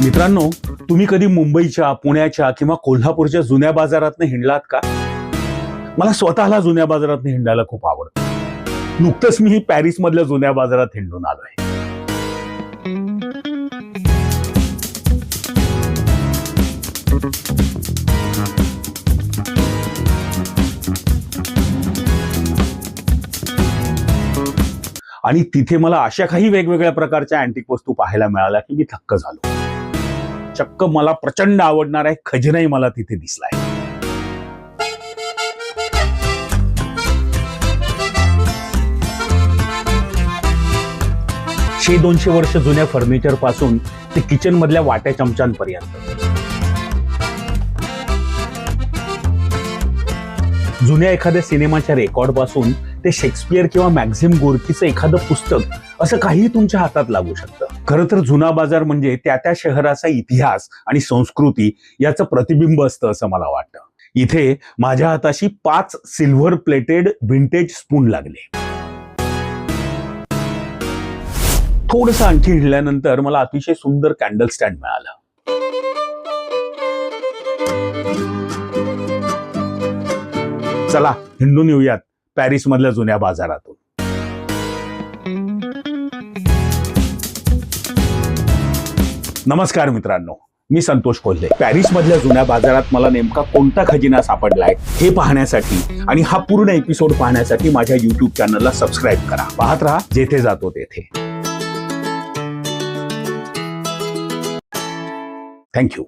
मित्रांनो, तुम्ही कधी मुंबईच्या, पुण्याच्या किंवा कोल्हापूरच्या जुन्या बाजारातनं हिंडलात का? मला स्वतःला जुन्या बाजारात हिंडायला खूप आवडतं. नुकतंच मी पॅरिस मधल्या जुन्या बाजारात हिंडून आलोय. आणि तिथे मला अशा काही वेगवेगळ्या प्रकारच्या अँटिक वस्तू पाहायला मिळाल्या की मी थक्क झालो. चक्क मला प्रचंड आवडणारा एक खजिनाही मला तिथे दिसलाय. शे 200 वर्ष जुन्या फर्निचर पासून ते किचन मधल्या वाट्या चमच्यांपर्यंत, जुन्या एखाद्या सिनेमाच्या रेकॉर्ड पासून ते शेक्सपियर किंवा मॅक्झिम गोर्कीचं एखादं पुस्तक, असं काही तुमच्या हातात लागू शकतं. खरं तर जुना बाजार म्हणजे त्या त्या शहराचा इतिहास आणि संस्कृती याचं प्रतिबिंब असतं असं मला वाटतं. इथे माझ्या हाताशी 5 सिल्व्हर प्लेटेड व्हिंटेज स्पून लागले. थोडंसं आणखी हिंडल्यानंतर मला अतिशय सुंदर कॅन्डल स्टँड मिळालं. चला हिंडून येऊयात पॅरिस मधल्या जुन्या बाजारातून. नमस्कार मित्रांनो, मी संतोष कोल्हे. पॅरिस मधल्या जुन्या बाजारात मला नेमका कोणता खजिना सापडलाय हे पाहण्यासाठी आणि हा पूर्ण एपिसोड पाहण्यासाठी माझ्या YouTube चॅनलला सबस्क्राईब करा. पाहत राहा जेथे जातो तेथे. थँक्यू.